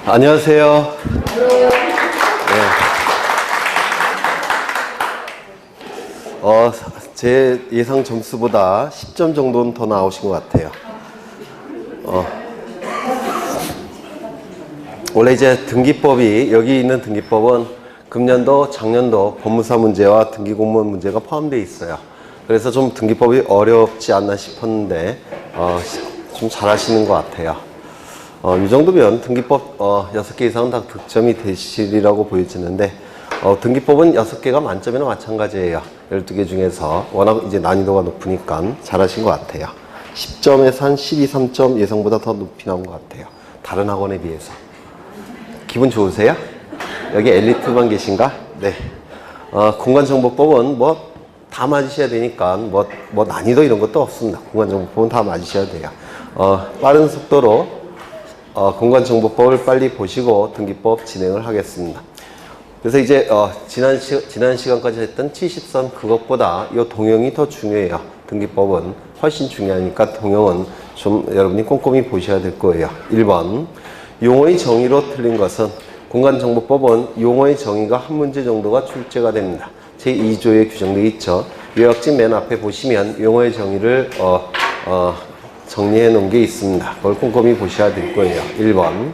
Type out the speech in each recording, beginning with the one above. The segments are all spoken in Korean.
안녕하세요. 제 예상 점수보다 10점 정도는 더 나오신 것 같아요. 원래 이제 등기법이, 여기 있는 등기법은 금년도, 작년도 법무사 문제와 등기공무원 문제가 포함되어 있어요. 그래서 좀 등기법이 어렵지 않나 싶었는데, 좀 잘하시는 것 같아요. 이 정도면 등기법 6개 이상은 다 득점이 되시리라고 보여지는데, 등기법은 6개가 만점이나 마찬가지예요. 12개 중에서 워낙 이제 난이도가 높으니까 잘하신 것 같아요. 10점에서 한 12, 3점 예상보다 더 높이 나온 것 같아요. 다른 학원에 비해서. 기분 좋으세요? 여기 엘리트만 계신가? 네. 공간정보법은 뭐 다 맞으셔야 되니까 뭐 난이도 이런 것도 없습니다. 공간정보법은 다 맞으셔야 돼요. 빠른 속도로 공간정보법을 빨리 보시고 등기법 진행을 하겠습니다. 그래서 이제 지난 시간까지 했던 70선 그것보다 이 동형이 더 중요해요. 등기법은 훨씬 중요하니까 동형은 좀 여러분이 꼼꼼히 보셔야 될 거예요. 1번 용어의 정의로 틀린 것은, 공간정보법은 용어의 정의가 한 문제 정도가 출제가 됩니다. 제2조에 규정되어 있죠. 요약집 맨 앞에 보시면 용어의 정의를 정리해 놓은 게 있습니다. 그걸 꼼꼼히 보셔야 될 거예요. 1번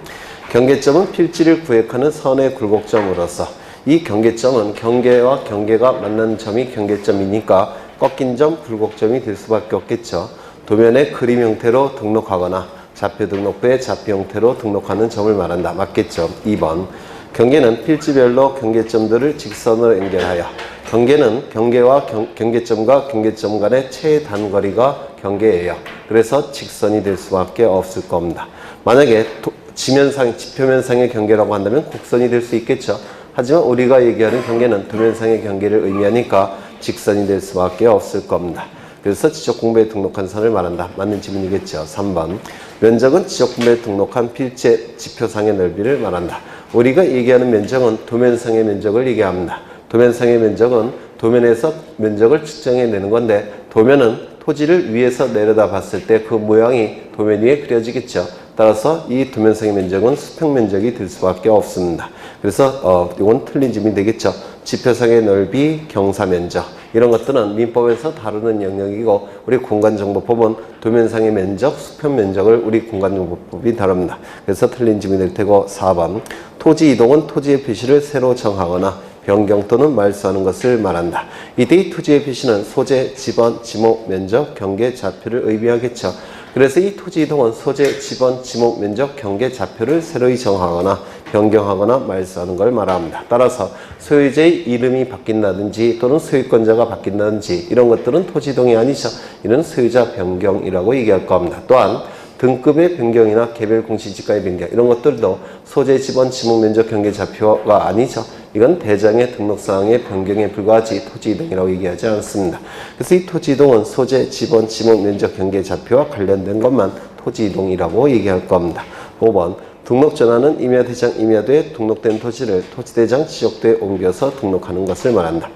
경계점은 필지를 구획하는 선의 굴곡점으로서, 이 경계점은 경계와 경계가 만나는 점이 경계점이니까 꺾인 점, 굴곡점이 될 수밖에 없겠죠. 도면에 그림 형태로 등록하거나 좌표 등록부에 좌표 형태로 등록하는 점을 말한다. 맞겠죠? 2번 경계는 필지별로 경계점들을 직선으로 연결하여, 경계는 경계와 경계점과 경계점 간의 최단거리가 경계예요. 그래서 직선이 될 수밖에 없을 겁니다. 만약에 지표면상의 경계라고 한다면 곡선이 될 수 있겠죠. 하지만 우리가 얘기하는 경계는 도면상의 경계를 의미하니까 직선이 될 수밖에 없을 겁니다. 그래서 지적공부에 등록한 선을 말한다. 맞는 지문이겠죠. 3번 면적은 지적공부에 등록한 필지의 지표상의 넓이를 말한다. 우리가 얘기하는 면적은 도면상의 면적을 얘기합니다. 도면상의 면적은 도면에서 면적을 측정해내는 건데, 도면은 토지를 위에서 내려다 봤을 때 그 모양이 도면 위에 그려지겠죠. 따라서 이 도면상의 면적은 수평 면적이 될 수밖에 없습니다. 그래서 이건 틀린 질문이 되겠죠. 지표상의 넓이, 경사 면적, 이런 것들은 민법에서 다루는 영역이고, 우리 공간정보법은 도면상의 면적, 수평 면적을 우리 공간정보법이 다룹니다. 그래서 틀린 질문이 될 테고, 4번 토지 이동은 토지의 표시를 새로 정하거나 변경 또는 말소하는 것을 말한다. 이때의 토지의 표시는 소재, 지번, 지목, 면적, 경계, 좌표를 의미하겠죠. 그래서 이 토지 이동은 소재, 지번, 지목, 면적, 경계, 좌표를 새로이 정하거나 변경하거나 말소하는 걸 말합니다. 따라서 소유자의 이름이 바뀐다든지 또는 소유권자가 바뀐다든지 이런 것들은 토지 이동이 아니죠. 이는 소유자 변경이라고 얘기할 겁니다. 또한 등급의 변경이나 개별 공시지가의 변경, 이런 것들도 소재, 지번, 지목, 면적, 경계, 좌표가 아니죠. 이건 대장의 등록사항의 변경에 불과하지 토지 이동이라고 얘기하지 않습니다. 그래서 이 토지 이동은 소재, 지번, 지목, 면적, 경계, 좌표와 관련된 것만 토지 이동이라고 얘기할 겁니다. 5번 등록전환은 임야대장, 임야도에 등록된 토지를 토지대장 지적도에 옮겨서 등록하는 것을 말한다.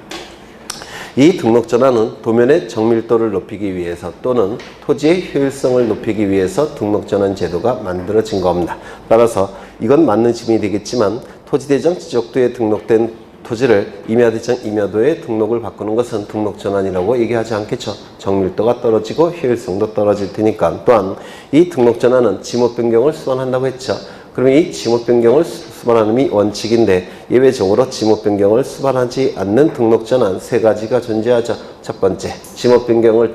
이 등록전환은 도면의 정밀도를 높이기 위해서 또는 토지의 효율성을 높이기 위해서 등록전환 제도가 만들어진 겁니다. 따라서 이건 맞는 질문이 되겠지만, 토지대장 지적도에 등록된 토지를 임야대장, 임야도에 등록을 바꾸는 것은 등록전환이라고 얘기하지 않겠죠. 정밀도가 떨어지고 효율성도 떨어질 테니까. 또한 이 등록전환은 지목 변경을 수반한다고 했죠. 그러면 이 지목 변경을 수반하는 원칙인데, 예외적으로 지목 변경을 수반하지 않는 등록전환 3가지가 존재하죠. 첫 번째, 지목 변경을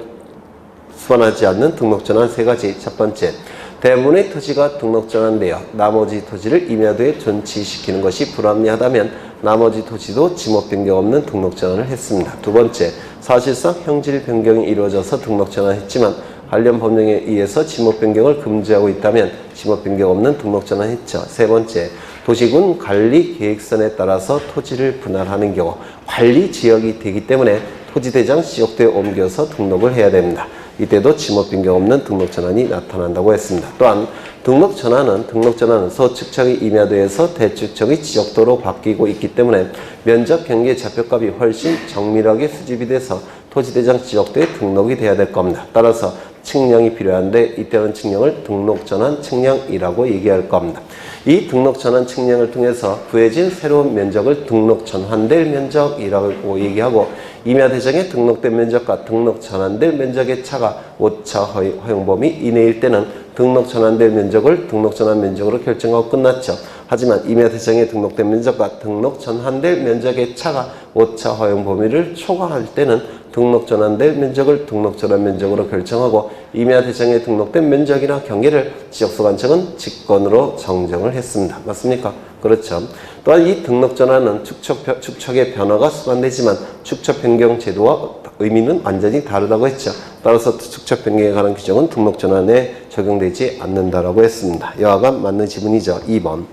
수반하지 않는 등록전환 3가지. 첫 번째, 대부분의 토지가 등록전환되어 나머지 토지를 임야도에 존치시키는 것이 불합리하다면 나머지 토지도 지목 변경 없는 등록전환을 했습니다. 두 번째, 사실상 형질 변경이 이루어져서 등록전환했지만 관련 법령에 의해서 지목 변경을 금지하고 있다면 지목 변경 없는 등록전환을 했죠. 세 번째, 도시군 관리 계획선에 따라서 토지를 분할하는 경우 관리 지역이 되기 때문에 토지대장 지역도에 옮겨서 등록을 해야 됩니다. 이때도 지목 변경 없는 등록전환이 나타난다고 했습니다. 또한 등록전환은 소측정이 임야도에서 대측정이 지역도로 바뀌고 있기 때문에 면적, 경계, 좌표값이 훨씬 정밀하게 수집이 돼서 토지대장 지역도에 등록이 돼야 될 겁니다. 따라서 측량이 필요한데 이때는 측량을 등록전환 측량이라고 얘기할 겁니다. 이 등록전환 측량을 통해서 구해진 새로운 면적을 등록전환될 면적이라고 얘기하고 임야대장에 등록된 면적과 등록전환될 면적의 차가 오차 허용 범위 이내일 때는 등록전환될 면적을 등록전환 면적으로 결정하고 끝났죠. 하지만 임야대장에 등록된 면적과 등록전환될 면적의 차가 오차 허용 범위를 초과할 때는 등록전환될 면적을 등록전환 면적으로 결정하고 임야대장에 등록된 면적이나 경계를 지적소관청은 직권으로 정정을 했습니다. 맞습니까? 그렇죠. 또한 이 등록전환은 축척의 변화가 수반되지만 축척 변경 제도와 의미는 완전히 다르다고 했죠. 따라서 축척 변경에 관한 규정은 등록전환에 적용되지 않는다라고 했습니다. 여하간 맞는 지문이죠. 2번.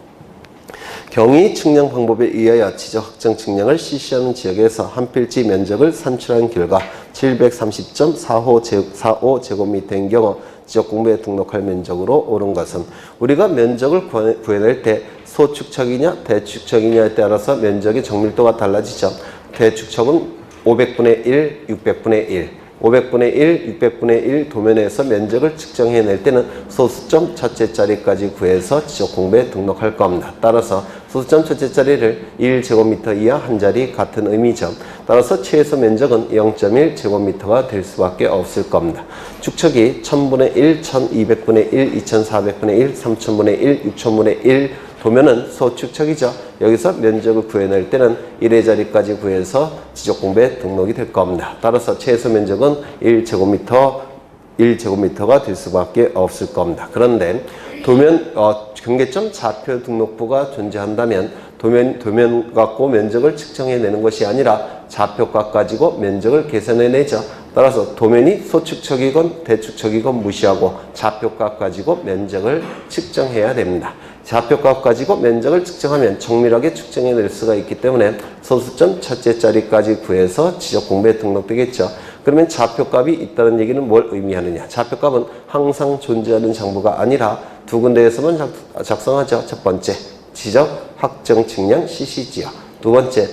경위 측량 방법에 의하여 지적 확정 측량을 실시하는 지역에서 한 필지 면적을 산출한 결과 730.45 제곱미터인 경우 지적 공부에 등록할 면적으로 옳은 것은 우리가 면적을 구해낼 때 소축척이냐 대축척이냐에 따라서 면적의 정밀도가 달라지죠. 대축척은 500분의 1, 600분의 1 500분의 1, 600분의 1 도면에서 면적을 측정해낼 때는 소수점 첫째 자리까지 구해서 지적 공부에 등록할 겁니다. 따라서 소수점 첫째 자리를 1제곱미터 이하 한 자리 같은 의미죠. 따라서 최소 면적은 0.1제곱미터가 될 수밖에 없을 겁니다. 축척이 1000분의 1, 1200분의 1, 2400분의 1, 3000분의 1, 6000분의 1 도면은 소축척이죠. 여기서 면적을 구해낼 때는 1의 자리까지 구해서 지적 공부에 등록이 될 겁니다. 따라서 최소 면적은 1제곱미터가 될 수밖에 없을 겁니다. 그런데 도면 경계점 좌표 등록부가 존재한다면 도면 갖고 면적을 측정해내는 것이 아니라 좌표값 가지고 면적을 계산해내죠. 따라서 도면이 소축척이건 대축척이건 무시하고 좌표값 가지고 면적을 측정해야 됩니다. 좌표값 가지고 면적을 측정하면 정밀하게 측정해낼 수가 있기 때문에 소수점 첫째 자리까지 구해서 지적 공부에 등록되겠죠. 그러면 좌표값이 있다는 얘기는 뭘 의미하느냐? 좌표값은 항상 존재하는 장부가 아니라 두 군데에서만 작성하죠. 첫 번째, 지적 확정 측량 CC지역. 두 번째,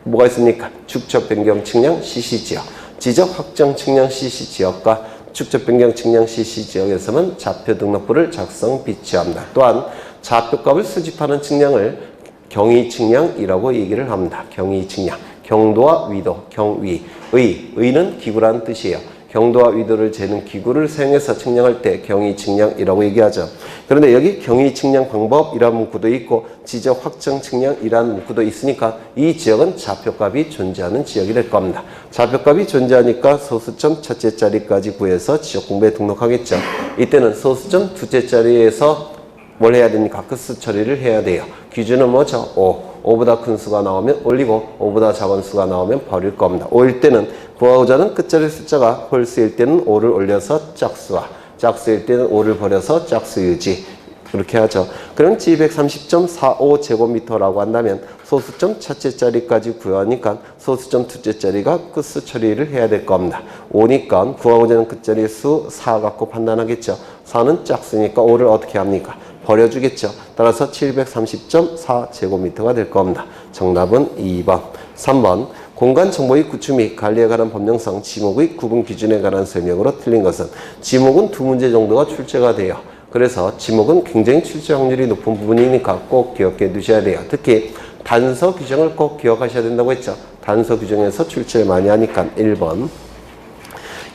뭐가 있습니까? 축척 변경 측량 CC지역. 지적 확정 측량 CC지역과 축척 변경 측량 CC지역에서만 좌표 등록부를 작성 비치합니다. 또한 좌표값을 수집하는 측량을 경위 측량이라고 얘기를 합니다. 경위 측량. 경도와 위도, 경위, 의는 기구라는 뜻이에요. 경도와 위도를 재는 기구를 사용해서 측량할 때 경위 측량이라고 얘기하죠. 그런데 여기 경위 측량 방법이라는 문구도 있고 지적 확정 측량이라는 문구도 있으니까 이 지역은 좌표값이 존재하는 지역이 될 겁니다. 좌표값이 존재하니까 소수점 첫째 자리까지 구해서 지적 공부에 등록하겠죠. 이때는 소수점 둘째 자리에서 뭘 해야 됩니까? 끝수 처리를 해야 돼요. 기준은 뭐죠? 5보다 큰 수가 나오면 올리고 5보다 작은 수가 나오면 버릴 겁니다. 5일 때는 구하고자 하는 끝자리 숫자가 홀수일 때는 5를 올려서 짝수와 짝수일 때는 5를 버려서 짝수 유지 그렇게 하죠. 그럼 230.45 제곱미터라고 한다면 소수점 첫째 자리까지 구하니까 소수점 둘째 자리가 끝수 처리를 해야 될 겁니다. 5니까 구하고자 하는 끝자리 수 4 갖고 판단하겠죠. 4는 짝수니까 5를 어떻게 합니까? 버려주겠죠. 따라서 730.4 제곱미터가 될 겁니다. 정답은 2번. 3번. 공간 정보의 구축 및 관리에 관한 법령상 지목의 구분 기준에 관한 설명으로 틀린 것은 지목은 두 문제 정도가 출제가 돼요. 그래서 지목은 굉장히 출제 확률이 높은 부분이니까 꼭 기억해 두셔야 돼요. 특히 단서 규정을 꼭 기억하셔야 된다고 했죠. 단서 규정에서 출제를 많이 하니까 1번.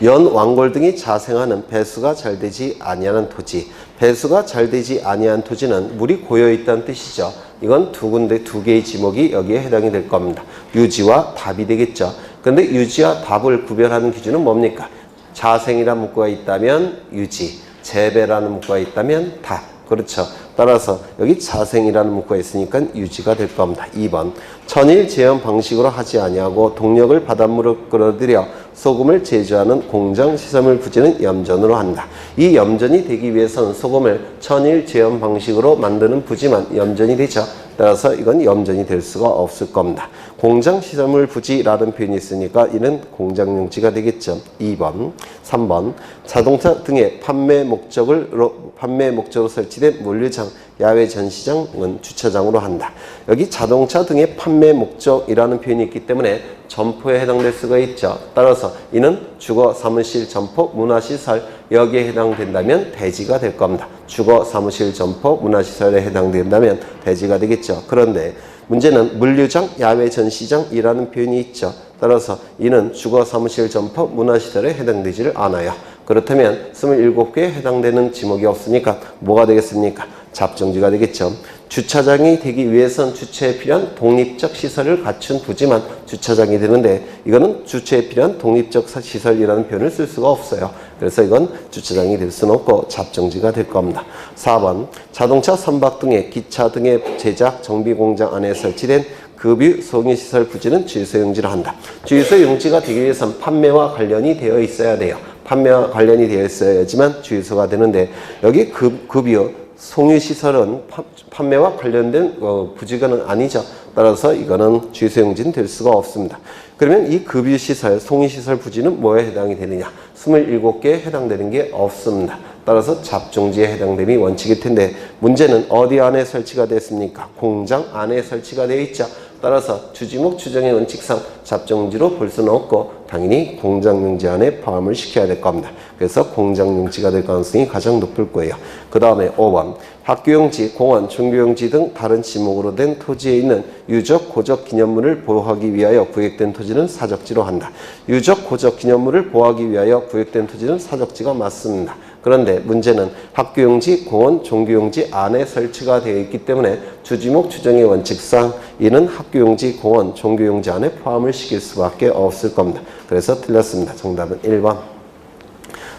연, 왕골 등이 자생하는 배수가 잘 되지 아니하는 토지. 배수가 잘 되지 아니한 토지는 물이 고여 있다는 뜻이죠. 이건 두 개의 지목이 여기에 해당이 될 겁니다. 유지와 답이 되겠죠. 근데 유지와 답을 구별하는 기준은 뭡니까? 자생이라는 문구가 있다면 유지, 재배라는 문구가 있다면 답. 그렇죠. 따라서 여기 자생이라는 문구가 있으니까 유지가 될 겁니다. 2번. 천일 제염 방식으로 하지 아니하고 동력을 바닷물을 끌어들여 소금을 제조하는 공장 시설물 부지는 염전으로 한다. 이 염전이 되기 위해서는 소금을 천일 제염 방식으로 만드는 부지만 염전이 되죠. 따라서 이건 염전이 될 수가 없을 겁니다. 공장 시설물 부지라는 표현이 있으니까 이는 공장용지가 되겠죠. 2번. 3번. 자동차 등의 판매 목적으로 설치된 물류장, 야외 전시장은 주차장으로 한다. 여기 자동차 등의 판매 목적이라는 표현이 있기 때문에 점포에 해당될 수가 있죠. 따라서 이는 주거, 사무실, 점포, 문화시설 여기에 해당된다면 대지가 될 겁니다. 주거, 사무실, 점포, 문화시설에 해당된다면 대지가 되겠죠. 그런데 문제는 물류장, 야외 전시장이라는 표현이 있죠. 따라서 이는 주거, 사무실, 점포, 문화시설에 해당되지를 않아요. 그렇다면 27개에 해당되는 지목이 없으니까 뭐가 되겠습니까? 잡정지가 되겠죠. 주차장이 되기 위해선 주차에 필요한 독립적 시설을 갖춘 부지만 주차장이 되는데 이거는 주차에 필요한 독립적 시설이라는 표현을 쓸 수가 없어요. 그래서 이건 주차장이 될 수는 없고 잡정지가 될 겁니다. 4번 자동차 선박 등의 기차 등의 제작 정비 공장 안에 설치된 급유 송유시설 부지는 주유소용지를 한다. 주유소용지가 되기 위해선 판매와 관련이 되어 있어야 돼요. 판매와 관련이 되어 있어야지만 주유소가 되는데 여기 급유 송유시설은 판매와 관련된 부지가는 아니죠. 따라서 이거는 주유소용지는 될 수가 없습니다. 그러면 이 급유시설, 송유시설 부지는 뭐에 해당이 되느냐? 27개에 해당되는 게 없습니다. 따라서 잡종지에 해당됨이 원칙일 텐데 문제는 어디 안에 설치가 됐습니까? 공장 안에 설치가 되어 있죠. 따라서 주지목 추정의 원칙상 잡종지로 볼 수는 없고 당연히 공장용지 안에 포함을 시켜야 될 겁니다. 그래서 공장용지가 될 가능성이 가장 높을 거예요. 그 다음에 5번 학교용지, 공원, 종교용지 등 다른 지목으로 된 토지에 있는 유적, 고적 기념물을 보호하기 위하여 구획된 토지는 사적지로 한다. 유적, 고적 기념물을 보호하기 위하여 구획된 토지는 사적지가 맞습니다. 그런데 문제는 학교용지, 공원, 종교용지 안에 설치가 되어 있기 때문에 주지목 추정의 원칙상 이는 학교용지, 공원, 종교용지 안에 포함을 시킬 수밖에 없을 겁니다. 그래서 틀렸습니다. 정답은 1번.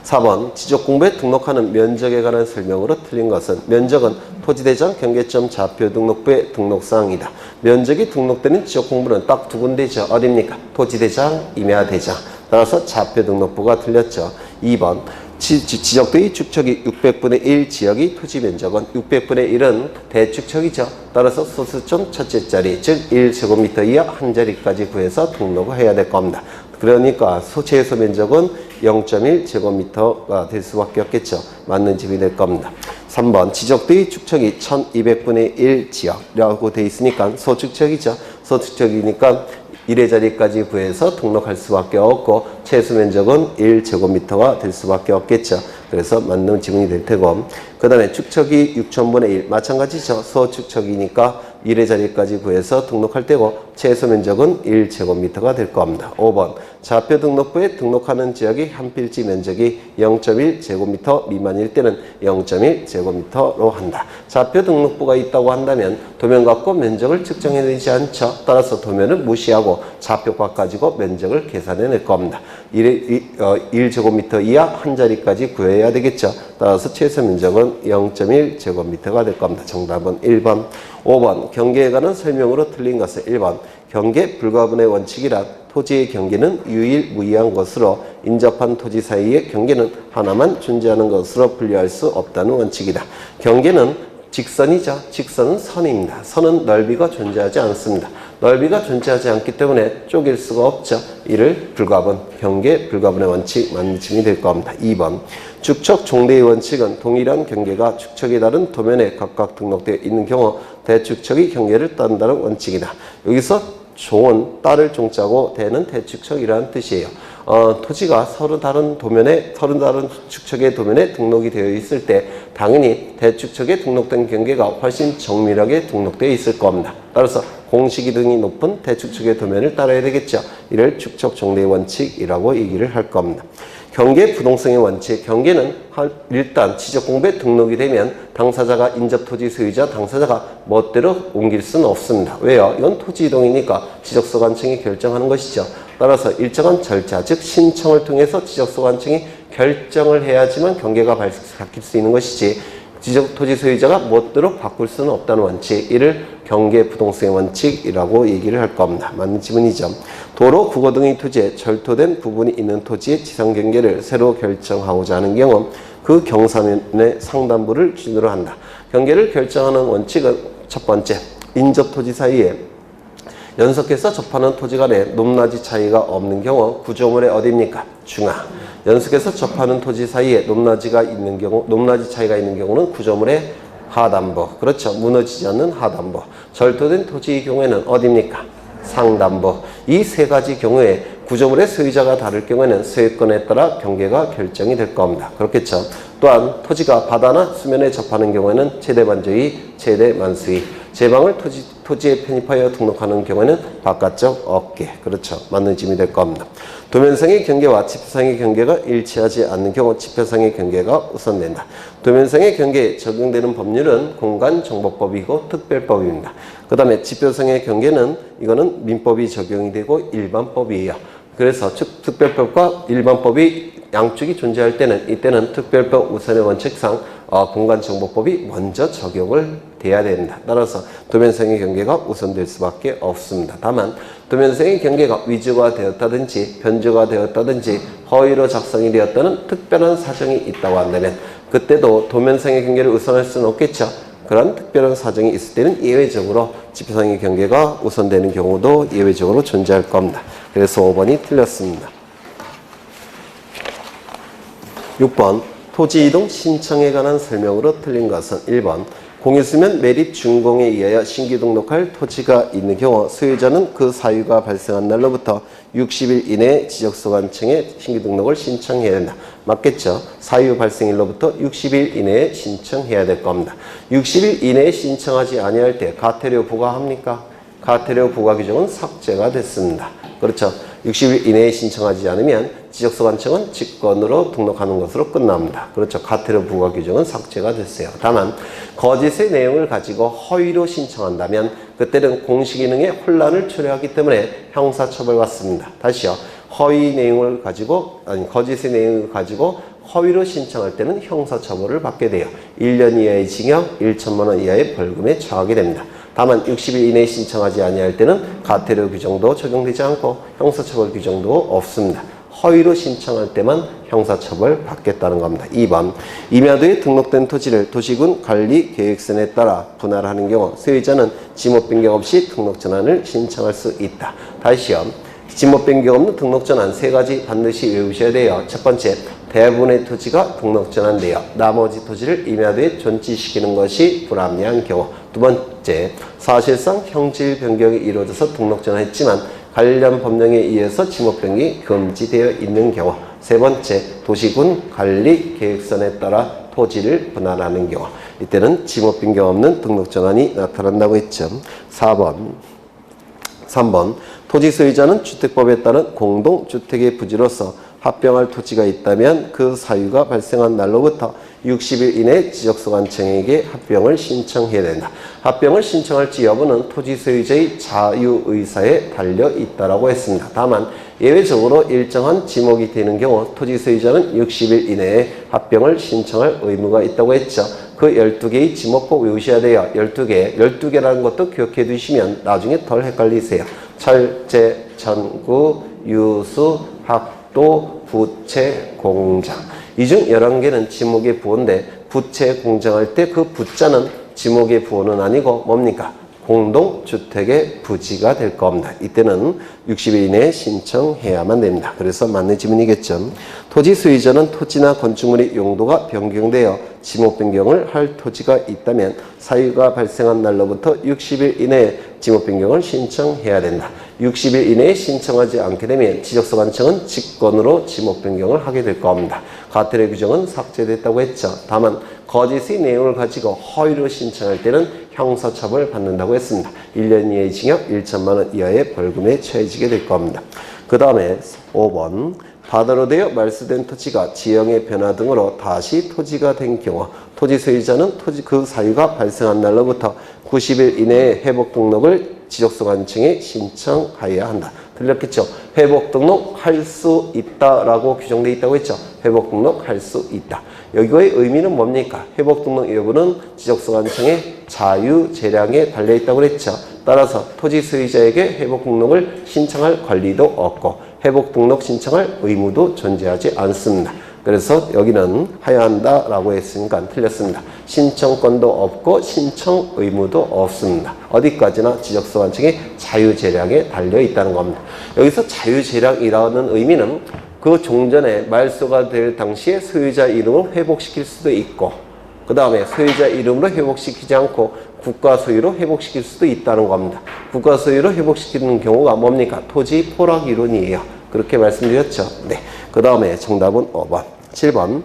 4번 지적공부에 등록하는 면적에 관한 설명으로 틀린 것은 면적은 토지대장 경계점 좌표 등록부의 등록사항이다. 면적이 등록되는 지적공부는 딱 두 군데죠. 어디입니까? 토지대장, 임야대장. 따라서 좌표 등록부가 틀렸죠. 2번 지적도의 축척이 600분의 1 지역의 토지 면적은 600분의 1은 대축척이죠. 따라서 소수점 첫째 자리 즉 1제곱미터 이하 한 자리까지 구해서 등록을 해야 될 겁니다. 그러니까 최소 면적은 0.1제곱미터가 될 수밖에 없겠죠. 맞는 집이 될 겁니다. 3번 지적도의 축척이 1200분의 1 지역이라고 되어 있으니까 소축척이죠. 소축척이니까 1의 자리까지 구해서 등록할 수밖에 없고 최소 면적은 1제곱미터가 될 수밖에 없겠죠. 그래서 맞는 지문이 될 테고 그 다음에 축척이 6000분의 1 마찬가지죠. 소축척이니까 1의 자리까지 구해서 등록할 때고 최소 면적은 1제곱미터가 될 겁니다. 5번 좌표 등록부에 등록하는 지역의 한 필지 면적이 0.1제곱미터 미만일 때는 0.1제곱미터로 한다. 좌표 등록부가 있다고 한다면 도면 갖고 면적을 측정해야 되지 않죠. 따라서 도면을 무시하고 좌표값 가지고 면적을 계산해낼 겁니다. 1제곱미터 이하 한 자리까지 구해야 되겠죠. 따라서 최소 면적은 0.1제곱미터가 될 겁니다. 정답은 1번. 5번 경계에 관한 설명으로 틀린 것은 1번 경계 불가분의 원칙이란 토지의 경계는 유일무이한 것으로 인접한 토지 사이의 경계는 하나만 존재하는 것으로 분류할 수 없다는 원칙이다. 경계는 직선이죠. 직선은 선입니다. 선은 넓이가 존재하지 않습니다. 넓이가 존재하지 않기 때문에 쪼갤 수가 없죠. 이를 불가분, 경계 불가분의 원칙 맞는 층이 될 겁니다. 2번 축척 종대의 원칙은 동일한 경계가 축척에 다른 도면에 각각 등록되어 있는 경우 대축척의 경계를 딴다는 원칙이다. 여기서 종은 따를 종자고 대는 대축척이라는 뜻이에요. 토지가 서로 다른 축척의 도면에 등록이 되어 있을 때 당연히 대축척에 등록된 경계가 훨씬 정밀하게 등록되어 있을 겁니다. 따라서 공식 이등이 높은 대축척의 도면을 따라야 되겠죠. 이를 축척 종대의 원칙이라고 얘기를 할 겁니다. 경계 부동성의 원칙, 경계는 일단 지적공부에 등록이 되면 당사자가 인접토지 소유자 당사자가 멋대로 옮길 수는 없습니다. 왜요? 이건 토지 이동이니까 지적소관청이 결정하는 것이죠. 따라서 일정한 절차, 즉 신청을 통해서 지적소관청이 결정을 해야지만 경계가 바뀔 수 있는 것이지 지적토지 소유자가 멋대로 바꿀 수는 없다는 원칙, 이를 경계 부동성의 원칙이라고 얘기를 할 겁니다. 맞는 지문이죠. 도로, 국어 등의 토지에 절토된 부분이 있는 토지의 지상경계를 새로 결정하고자 하는 경우 그 경사면의 상단부를 기준으로 한다. 경계를 결정하는 원칙은 첫 번째, 인접토지 사이에 연속해서 접하는 토지 간에 높낮이 차이가 없는 경우 구조물의 어디입니까? 중앙. 연속해서 접하는 토지 사이에 높낮이가 있는 경우, 높낮이 차이가 있는 경우는 구조물의 하단부. 그렇죠. 무너지지 않는 하단부. 절토된 토지의 경우에는 어디입니까? 상담부. 이 세 가지 경우에 구조물의 소유자가 다를 경우에는 소유권에 따라 경계가 결정이 될 겁니다. 그렇겠죠. 또한 토지가 바다나 수면에 접하는 경우에는 최대 반조의, 최대 만수의. 제방을 토지에 편입하여 등록하는 경우에는 바깥쪽 어깨. 그렇죠. 맞는 짐이 될 겁니다. 도면상의 경계와 지표상의 경계가 일치하지 않는 경우 지표상의 경계가 우선된다. 도면상의 경계에 적용되는 법률은 공간정보법이고 특별법입니다. 그 다음에 지표상의 경계는 이거는 민법이 적용이 되고 일반법이에요. 그래서 특별법과 일반법이 양쪽이 존재할 때는 이때는 특별법 우선의 원칙상 공간정보법이 먼저 적용을 돼야 됩니다. 따라서 도면상의 경계가 우선될 수밖에 없습니다. 다만 도면상의 경계가 위조가 되었다든지 변조가 되었다든지 허위로 작성이 되었다는 특별한 사정이 있다고 한다면 그때도 도면상의 경계를 우선할 수는 없겠죠. 그런 특별한 사정이 있을 때는 예외적으로 지표상의 경계가 우선되는 경우도 예외적으로 존재할 겁니다. 그래서 5번이 틀렸습니다. 6번 토지이동 신청에 관한 설명으로 틀린 것은 1번 공유수면 매립 준공에 의하여 신규 등록할 토지가 있는 경우 소유자는 그 사유가 발생한 날로부터 60일 이내에 지적소관청에 신규 등록을 신청해야 된다. 맞겠죠? 사유 발생일로부터 60일 이내에 신청해야 될 겁니다. 60일 이내에 신청하지 아니할 때 가태료 부과합니까? 가태료 부과 규정은 삭제가 됐습니다. 그렇죠? 60일 이내에 신청하지 않으면 지적소관청은 직권으로 등록하는 것으로 끝납니다. 그렇죠. 가태료 부과 규정은 삭제가 됐어요. 다만 거짓의 내용을 가지고 허위로 신청한다면 그때는 공시기능에 혼란을 초래하기 때문에 형사처벌받습니다. 다시요. 거짓의 내용을 가지고 허위로 신청할 때는 형사처벌을 받게 돼요. 1년 이하의 징역, 1천만 원 이하의 벌금에 처하게 됩니다. 다만 60일 이내에 신청하지 아니할 때는 가태료 규정도 적용되지 않고 형사처벌 규정도 없습니다. 허위로 신청할 때만 형사처벌 받겠다는 겁니다. 2번 임야도에 등록된 토지를 도시군 관리계획선에 따라 분할하는 경우 소유자는 지목 변경 없이 등록 전환을 신청할 수 있다. 다시요. 지목 변경 없는 등록 전환 세 가지 반드시 외우셔야 돼요. 첫 번째, 대부분의 토지가 등록 전환되어 나머지 토지를 임야도에 존치시키는 것이 불합리한 경우. 두 번째, 사실상 형질 변경이 이루어져서 등록 전환했지만 관련 법령에 의해서 지목 변경이 금지되어 있는 경우. 세 번째, 도시군 관리 계획선에 따라 토지를 분할하는 경우. 이때는 지목 변경 없는 등록 전환이 나타난다고 했죠. 3번 토지 소유자는 주택법에 따른 공동주택의 부지로서 합병할 토지가 있다면 그 사유가 발생한 날로부터 60일 이내 지적소관청에게 합병을 신청해야 된다. 합병을 신청할지 여부는 토지 소유자의 자유의사에 달려 있다고 했습니다. 다만 예외적으로 일정한 지목이 되는 경우 토지 소유자는 60일 이내에 합병을 신청할 의무가 있다고 했죠. 그 12개의 지목꼭 외우셔야 돼요. 12개라는 것도 기억해 두시면 나중에 덜 헷갈리세요. 철제, 전구, 유수, 학도, 부채, 공장. 이 중 11개는 지목의 부호인데 부채, 공장할 때 그 부자는 지목의 부호는 아니고 뭡니까? 공동주택의 부지가 될 겁니다. 이때는 60일 이내에 신청해야만 됩니다. 그래서 맞는 지문이겠죠. 토지 소유자는 토지나 건축물의 용도가 변경되어 지목 변경을 할 토지가 있다면 사유가 발생한 날로부터 60일 이내에 지목 변경을 신청해야 된다. 60일 이내에 신청하지 않게 되면 지적소관청은 직권으로 지목 변경을 하게 될 겁니다. 가태료 규정은 삭제됐다고 했죠. 다만 거짓의 내용을 가지고 허위로 신청할 때는 형사처벌 받는다고 했습니다. 1년 이하의 징역, 1천만 원 이하의 벌금에 처해지게 될 겁니다. 그 다음에 5번 바다로 되어 말소된 토지가 지형의 변화 등으로 다시 토지가 된 경우 토지 소유자는 토지 그 사유가 발생한 날로부터 90일 이내에 회복 등록을 지적소관청에 신청하여야 한다. 들렸겠죠? 회복 등록할 수 있다라고 규정되어 있다고 했죠? 회복 등록할 수 있다. 여기의 의미는 뭡니까? 회복 등록 여부는 지적소관청의 자유 재량에 달려 있다고 했죠. 따라서 토지 소유자에게 회복 등록을 신청할 권리도 없고 회복 등록 신청할 의무도 존재하지 않습니다. 그래서 여기는 해야 한다라고 했으니까 틀렸습니다. 신청권도 없고 신청 의무도 없습니다. 어디까지나 지적소관청의 자유재량에 달려 있다는 겁니다. 여기서 자유재량이라는 의미는 그 종전에 말소가 될 당시에 소유자 이름을 회복시킬 수도 있고 그 다음에 소유자 이름으로 회복시키지 않고 국가 소유로 회복시킬 수도 있다는 겁니다. 국가 소유로 회복시키는 경우가 뭡니까? 토지 포락 이론이에요. 그렇게 말씀드렸죠. 네. 그 다음에 정답은 5번. 7번.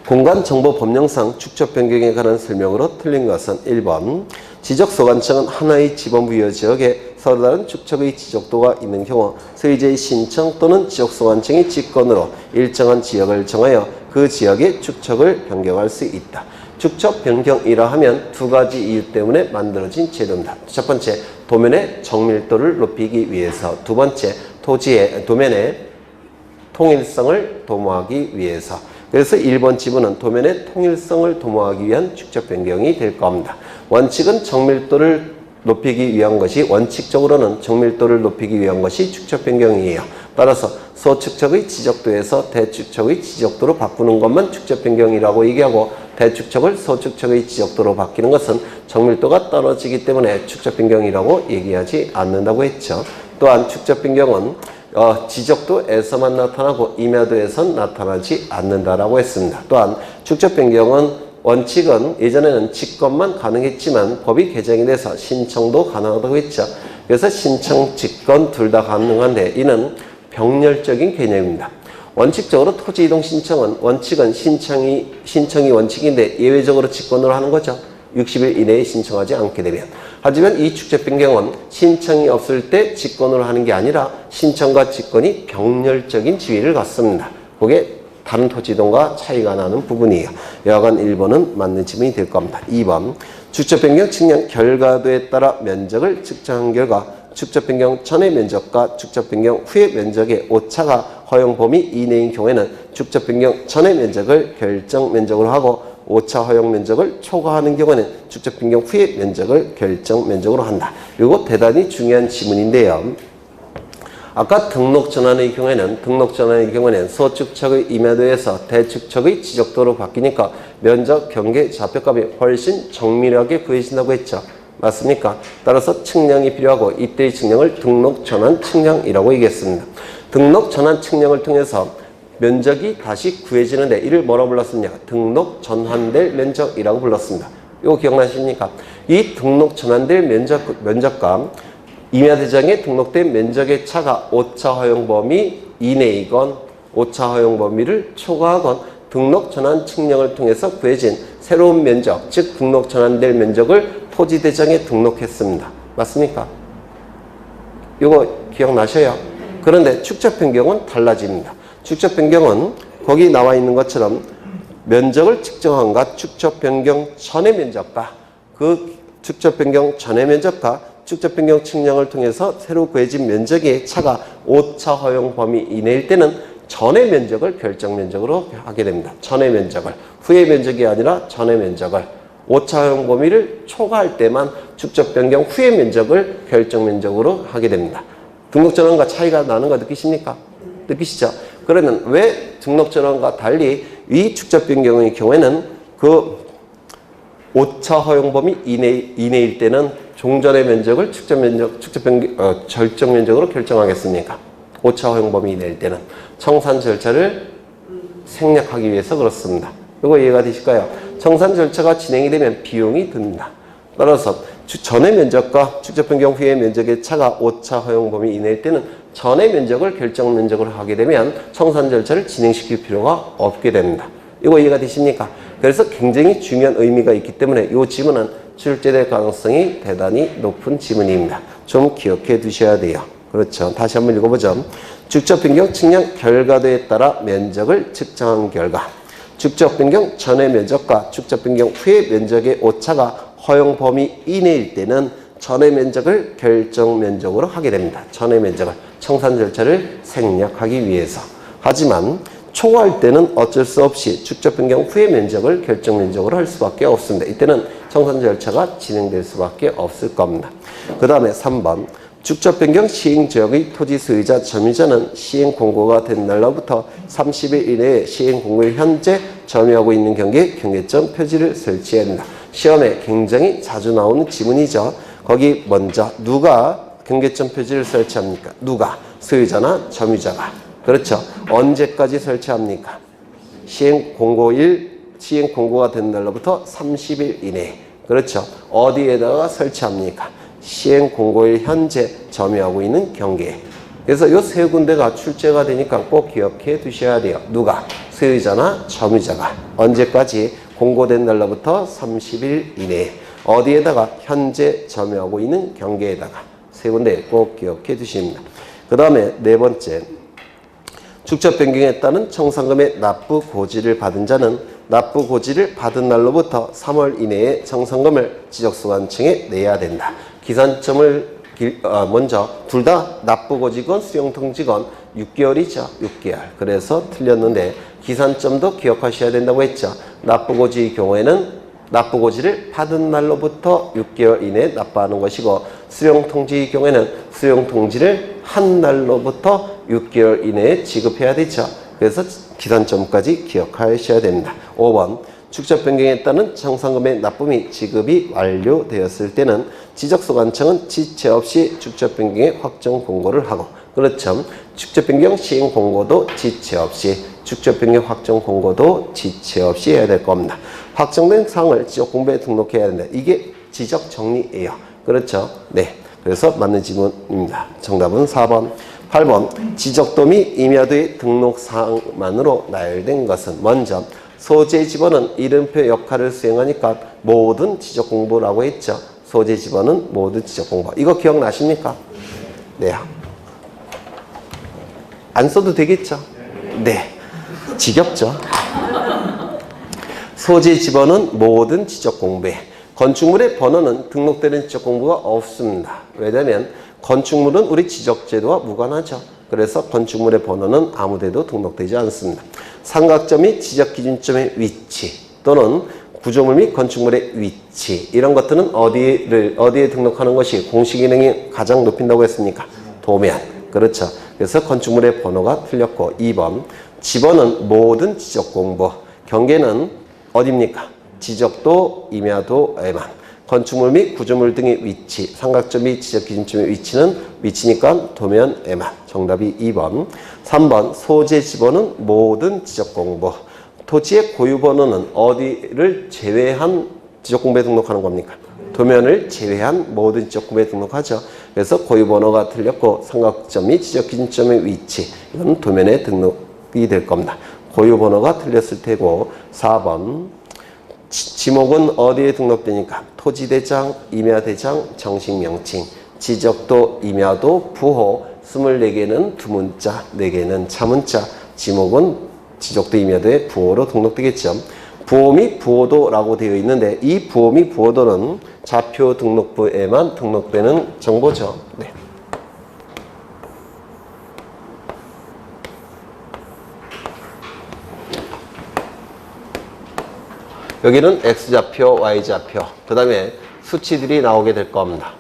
공간정보법령상 축적 변경에 관한 설명으로 틀린 것은 1번. 지적소관청은 하나의 지번부여 지역에 서로 다른 축척의 지적도가 있는 경우 소유자의 신청 또는 지적소관청의 직권으로 일정한 지역을 정하여 그 지역의 축척을 변경할 수 있다. 축척 변경이라 하면 두 가지 이유 때문에 만들어진 제도입니다. 첫 번째, 도면의 정밀도를 높이기 위해서. 두 번째, 도면의 통일성을 도모하기 위해서. 그래서 1번 지문은 도면의 통일성을 도모하기 위한 축적 변경이 될 겁니다. 원칙은 정밀도를 높이기 위한 것이, 원칙적으로는 정밀도를 높이기 위한 것이 축적 변경이에요. 따라서 소축척의 지적도에서 대축척의 지적도로 바꾸는 것만 축적 변경이라고 얘기하고, 대축척을 소축척의 지적도로 바뀌는 것은 정밀도가 떨어지기 때문에 축적 변경이라고 얘기하지 않는다고 했죠. 또한 축적 변경은 지적도에서만 나타나고 임야도에선 나타나지 않는다라고 했습니다. 또한 축적 변경은 원칙은 예전에는 직권만 가능했지만 법이 개정이 돼서 신청도 가능하다고 했죠. 그래서 신청, 직권 둘 다 가능한데 이는 병렬적인 개념입니다. 원칙적으로 토지 이동 신청은 원칙은 신청이 원칙인데 예외적으로 직권으로 하는 거죠. 60일 이내에 신청하지 않게 되면. 하지만 이 축적 변경은 신청이 없을 때 직권으로 하는 게 아니라 신청과 직권이 병렬적인 지위를 갖습니다. 그게 다른 토지 이동과 차이가 나는 부분이에요. 여하간 1번은 맞는 지문이 될 겁니다. 2번. 축적 변경 측량 결과도에 따라 면적을 측정한 결과 축적 변경 전의 면적과 축적 변경 후의 면적의 오차가 허용 범위 이내인 경우에는 축적 변경 전의 면적을 결정 면적으로 하고 오차 허용 면적을 초과하는 경우는 축적 변경 후의 면적을 결정 면적으로 한다. 이거 대단히 중요한 지문인데요. 아까 등록 전환의 경우에는 소축척의 임야도에서 대축척의 지적도로 바뀌니까 면적, 경계, 좌표값이 훨씬 정밀하게 구해진다고 했죠. 맞습니까? 따라서 측량이 필요하고 이때의 측량을 등록 전환 측량이라고 얘기했습니다. 등록 전환 측량을 통해서 면적이 다시 구해지는데 이를 뭐라고 불렀습니까? 등록 전환될 면적이라고 불렀습니다. 이거 기억나십니까? 이 등록 전환될 면적과 임야대장에 등록된 면적의 차가 오차 허용 범위 이내이건 오차 허용 범위를 초과하건 등록 전환 측량을 통해서 구해진 새로운 면적, 즉 등록 전환될 면적을 토지대장에 등록했습니다. 맞습니까? 이거 기억나셔요? 그런데 축적 변경은 달라집니다. 축적 변경은 거기 나와 있는 것처럼 면적을 측정한과 축적 변경 전의 면적과 그 축적 변경 전의 면적과 축적 변경 측량을 통해서 새로 구해진 면적의 차가 오차 허용 범위 이내일 때는 전의 면적을 결정 면적으로 하게 됩니다. 전의 면적을. 후의 면적이 아니라 전의 면적을. 오차 허용 범위를 초과할 때만 축적 변경 후의 면적을 결정 면적으로 하게 됩니다. 등록 전환과 차이가 나는 거 느끼십니까? 느끼시죠? 그러면 왜 등록 전환과 달리 이 축적 변경의 경우에는 그 오차 허용 범위 이내일 때는 종전의 면적을 절정 면적으로 결정하겠습니까? 오차 허용 범위 이내일 때는 청산 절차를 생략하기 위해서 그렇습니다. 이거 이해가 되실까요? 청산 절차가 진행이 되면 비용이 듭니다. 따라서 전의 면적과 축적 변경 후의 면적의 차가 오차 허용 범위 이내일 때는 전의 면적을 결정 면적으로 하게 되면 청산 절차를 진행시킬 필요가 없게 됩니다. 이거 이해가 되십니까? 그래서 굉장히 중요한 의미가 있기 때문에 이 지문은 출제될 가능성이 대단히 높은 지문입니다. 좀 기억해 두셔야 돼요. 그렇죠. 다시 한번 읽어보죠. 축적 변경 측량 결과도에 따라 면적을 측정한 결과 축적 변경 전의 면적과 축적 변경 후의 면적의 오차가 허용 범위 이내일 때는 전의 면적을 결정 면적으로 하게 됩니다. 전의 면적을 청산 절차를 생략하기 위해서. 하지만 초과할 때는 어쩔 수 없이 축적 변경 후의 면적을 결정 면적으로 할 수밖에 없습니다. 이때는 청산 절차가 진행될 수밖에 없을 겁니다. 그 다음에 3번. 축적 변경 시행 지역의 토지 소유자 점유자는 시행 공고가 된 날로부터 30일 이내에 시행 공고를 현재 점유하고 있는 경계에 경계점 표지를 설치해야 합니다. 시험에 굉장히 자주 나오는 지문이죠. 거기 먼저 누가 경계점 표지를 설치합니까? 누가? 소유자나 점유자가. 그렇죠. 언제까지 설치합니까? 시행 공고일 시행 공고가 된 날로부터 30일 이내에 그렇죠. 어디에다가 설치합니까? 시행 공고일 현재 점유하고 있는 경계에. 그래서 이 세 군데가 출제가 되니까 꼭 기억해 두셔야 돼요. 누가? 소유자나 점유자가 언제까지 공고된 날로부터 30일 이내에 어디에다가 현재 점유하고 있는 경계에다가 세 군데 꼭 기억해 두십니다. 그 다음에 네 번째, 축적 변경에 따른 청산금의 납부 고지를 받은 자는 납부 고지를 받은 날로부터 3월 이내에 청산금을 지적소관청에 내야 된다. 기산점을 먼저 둘 다 납부 고지건 수령 통지건 6개월이죠. 6개월. 그래서 틀렸는데 기산점도 기억하셔야 된다고 했죠. 납부 고지의 경우에는 납부 고지를 받은 날로부터 6개월 이내에 납부하는 것이고 수령 통지의 경우에는 수령 통지를 한 날로부터 6개월 이내에 지급해야 되죠. 그래서 기산점까지 기억하셔야 됩니다. 5번 축적 변경에 따른 청산금의 납부 및 지급이 완료되었을 때는 지적소관청은 지체 없이 축적 변경의 확정 공고를 하고 그렇죠. 축적 변경 시행 공고도 지체 없이 축적 변경 확정 공고도 지체 없이 해야 될 겁니다. 확정된 사항을 지적 공부에 등록해야 된다. 이게 지적 정리예요. 그렇죠. 네. 그래서 맞는 질문입니다. 정답은 4번. 8번 지적도 및 임야도의 등록 사항만으로 나열된 것은 먼저 소재 지번은 이름표 역할을 수행하니까 모든 지적 공부라고 했죠. 소재 지번은 모든 지적 공부. 이거 기억나십니까? 네. 안 써도 되겠죠? 네. 지겹죠? 소재 지번은 모든 지적 공부에 건축물의 번호는 등록되는 지적 공부가 없습니다. 왜냐하면 건축물은 우리 지적제도와 무관하죠. 그래서 건축물의 번호는 아무데도 등록되지 않습니다. 삼각점이 지적기준점의 위치 또는 구조물 및 건축물의 위치 이런 것들은 어디에 등록하는 것이 공시 기능이 가장 높인다고 했습니까? 도면. 그렇죠. 그래서 건축물의 번호가 틀렸고 2번 지번은 모든 지적 공부 경계는 어디입니까? 지적도 임야도에만 건축물 및 구조물 등의 위치 삼각점 및 지적기준점의 위치는 위치니까 도면에만 정답이 2번 3번 소재 지번은 모든 지적 공부 토지의 고유 번호는 어디를 제외한 지적 공부에 등록하는 겁니까? 도면을 제외한 모든 지적 공부에 등록하죠. 그래서 고유 번호가 틀렸고 삼각점 및 지적기준점의 위치 이건 도면에 등록이 될 겁니다. 고유 번호가 틀렸을 테고 4번 지목은 어디에 등록되니까? 토지대장, 임야대장, 정식명칭, 지적도, 임야도, 부호 24개는 두문자, 4개는 자문자 지목은 지적도, 임야도의 부호로 등록되겠죠. 부호 및 부호도라고 되어 있는데 이 부호 및 부호도는 좌표 등록부에만 등록되는 정보죠. 네. 여기는 X좌표, Y좌표, 그 다음에 수치들이 나오게 될 겁니다.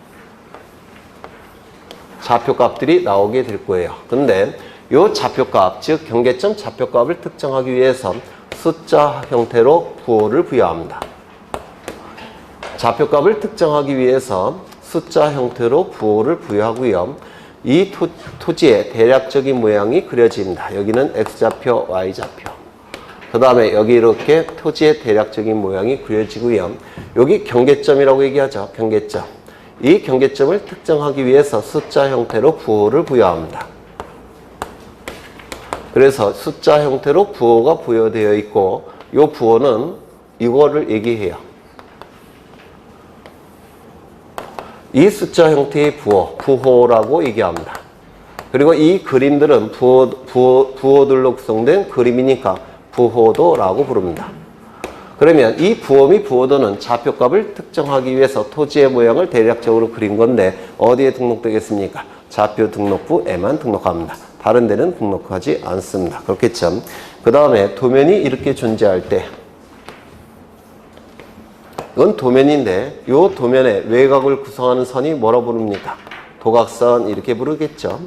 좌표값들이 나오게 될 거예요. 근데 이 좌표값, 즉 경계점 좌표값을 특정하기 위해서 숫자 형태로 부호를 부여합니다. 좌표값을 특정하기 위해서 숫자 형태로 부호를 부여하고요. 이 토지의 대략적인 모양이 그려집니다. 여기는 X좌표, Y좌표. 그 다음에 여기 이렇게 토지의 대략적인 모양이 그려지고요. 여기 경계점이라고 얘기하죠. 경계점. 이 경계점을 특정하기 위해서 숫자 형태로 부호를 부여합니다. 그래서 숫자 형태로 부호가 부여되어 있고 이 부호는 이거를 얘기해요. 이 숫자 형태의 부호라고 얘기합니다. 그리고 이 그림들은 부호들로 구성된 그림이니까 부호도라고 부릅니다. 그러면 이 부호 및 부호도는 좌표값을 특정하기 위해서 토지의 모양을 대략적으로 그린 건데 어디에 등록되겠습니까? 좌표 등록부에만 등록합니다. 다른 데는 등록하지 않습니다. 그렇겠죠? 그 다음에 도면이 이렇게 존재할 때 이건 도면인데 이 도면의 외곽을 구성하는 선이 뭐라고 부릅니까? 도각선 이렇게 부르겠죠?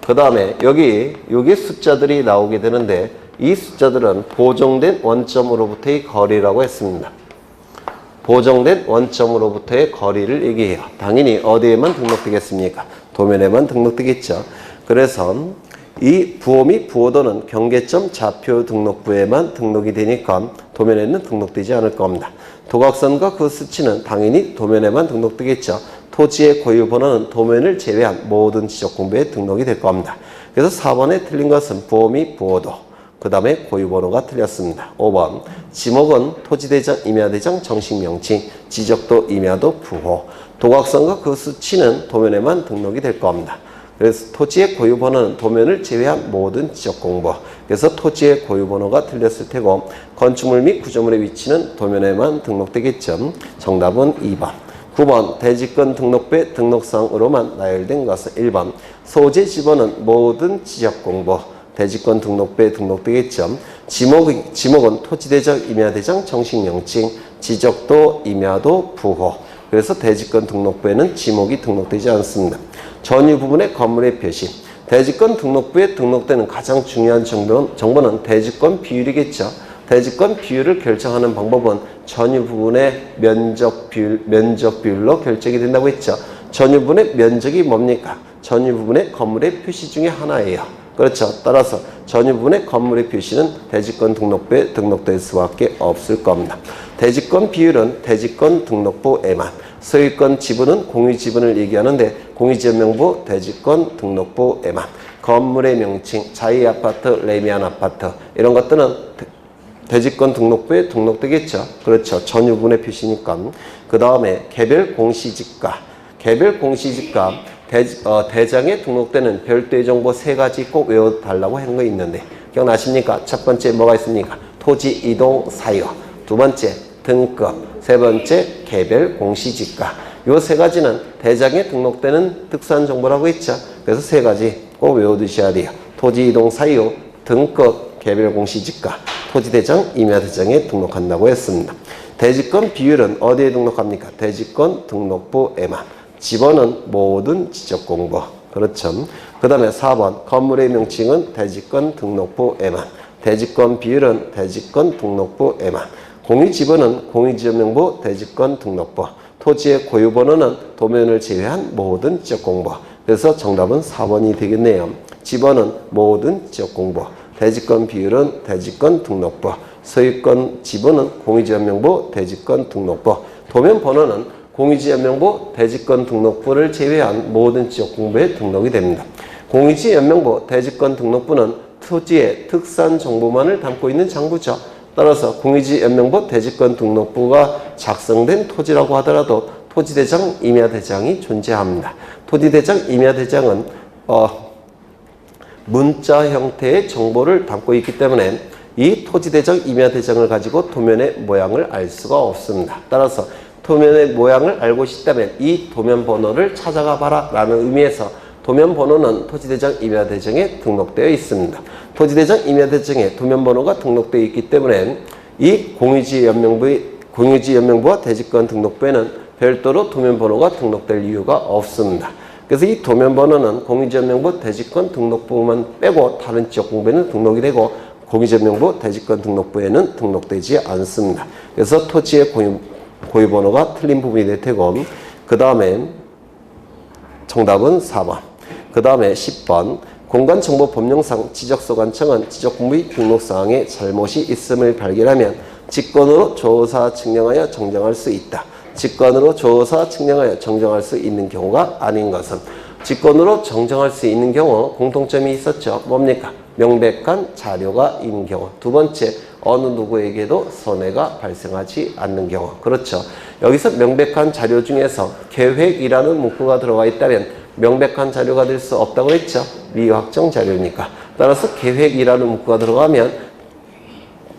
그 다음에 여기 숫자들이 나오게 되는데 이 숫자들은 보정된 원점으로부터의 거리라고 했습니다. 보정된 원점으로부터의 거리를 얘기해요. 당연히 어디에만 등록되겠습니까? 도면에만 등록되겠죠. 그래서 이 부호 및 부호도는 경계점 좌표 등록부에만 등록이 되니까 도면에는 등록되지 않을 겁니다. 도각선과 그 수치는 당연히 도면에만 등록되겠죠. 토지의 고유 번호는 도면을 제외한 모든 지적 공부에 등록이 될 겁니다. 그래서 4번에 틀린 것은 부호 및 부호도, 그 다음에 고유 번호가 틀렸습니다. 5번 지목은 토지대장, 임야대장, 정식명칭, 지적도, 임야도, 부호, 도각선과 그 수치는 도면에만 등록이 될 겁니다. 그래서 토지의 고유 번호는 도면을 제외한 모든 지적 공부. 그래서 토지의 고유 번호가 틀렸을 테고 건축물 및 구조물의 위치는 도면에만 등록되겠죠. 정답은 2번. 9번 대지권 등록부의 등록사항으로만 나열된 것은 1번 소재 지번은 모든 지적 공부. 대지권 등록부에 등록되겠죠. 지목은 토지대장, 임야대장, 정식명칭, 지적도, 임야도, 부호. 그래서 대지권 등록부에는 지목이 등록되지 않습니다. 전유 부분의 건물의 표시. 대지권 등록부에 등록되는 가장 중요한 정보는 대지권 비율이겠죠. 대지권 비율을 결정하는 방법은 전유 부분의 면적 비율로 결정이 된다고 했죠. 전유 부분의 면적이 뭡니까? 전유 부분의 건물의 표시 중에 하나예요. 그렇죠. 따라서 전유 부분의 건물의 표시는 대지권 등록부에 등록될 수밖에 없을 겁니다. 대지권 비율은 대지권 등록부에만, 소유권 지분은 공유 지분을 얘기하는데 공유지역명부 대지권 등록부에만, 건물의 명칭, 자이 아파트, 레미안 아파트 이런 것들은 대지권 등록부에 등록되겠죠. 그렇죠. 전유 부분의 표시니까. 그 다음에 개별 공시지가. 개별 공시지가 대장에 등록되는 별도의 정보 3가지 꼭 외워달라고 한 거 있는데 기억나십니까? 첫 번째 뭐가 있습니까? 토지 이동 사유, 두 번째 등급, 세 번째 개별 공시지가. 요 3가지는 대장에 등록되는 특수한 정보라고 했죠. 그래서 3가지 꼭 외워두셔야 돼요. 토지 이동 사유, 등급, 개별 공시지가, 토지대장, 임야대장에 등록한다고 했습니다. 대지권 비율은 어디에 등록합니까? 대지권 등록부에만. 지번은 모든 지적공부. 그렇죠. 그 다음에 4번 건물의 명칭은 대지권 등록부에만. 대지권 비율은 대지권 등록부에만. 공유지번은 공유지역명부 대지권 등록부. 토지의 고유번호는 도면을 제외한 모든 지적공부. 그래서 정답은 4번이 되겠네요. 지번은 모든 지적공부. 대지권 비율은 대지권 등록부. 소유권 지번은 공유지역명부 대지권 등록부. 도면 번호는 공유지연명부 대지권 등록부를 제외한 모든 지역공부에 등록이 됩니다. 공유지연명부 대지권 등록부는 토지의 특산 정보만을 담고 있는 장부죠. 따라서 공유지연명부 대지권 등록부가 작성된 토지라고 하더라도 토지대장, 임야대장이 존재합니다. 토지대장, 임야대장은 문자 형태의 정보를 담고 있기 때문에 이 토지대장, 임야대장을 가지고 도면의 모양을 알 수가 없습니다. 따라서 도면의 모양을 알고 싶다면 이 도면 번호를 찾아가 봐라 라는 의미에서 도면 번호는 토지대장, 임야대장에 등록되어 있습니다. 토지대장, 임야대장에 도면 번호가 등록되어 있기 때문에 이 공유지연명부와 대지권 등록부에는 별도로 도면 번호가 등록될 이유가 없습니다. 그래서 이 도면 번호는 공유지연명부 대지권 등록부만 빼고 다른 지역 공부에는 등록이 되고 공유지연명부 대지권 등록부에는 등록되지 않습니다. 그래서 토지의 고유번호가 틀린 부분이 될 테고, 그 다음에 정답은 4번. 그 다음에 10번 공간정보법령상 지적소관청은 지적공부의 등록사항에 잘못이 있음을 발견하면 직권으로 조사 측량하여 정정할 수 있다. 직권으로 조사 측량하여 정정할 수 있는 경우가 아닌 것은, 직권으로 정정할 수 있는 경우 공통점이 있었죠. 뭡니까? 명백한 자료가 있는 경우. 두 번째, 어느 누구에게도 손해가 발생하지 않는 경우. 그렇죠. 여기서 명백한 자료 중에서 계획이라는 문구가 들어가 있다면 명백한 자료가 될 수 없다고 했죠. 미확정 자료니까. 따라서 계획이라는 문구가 들어가면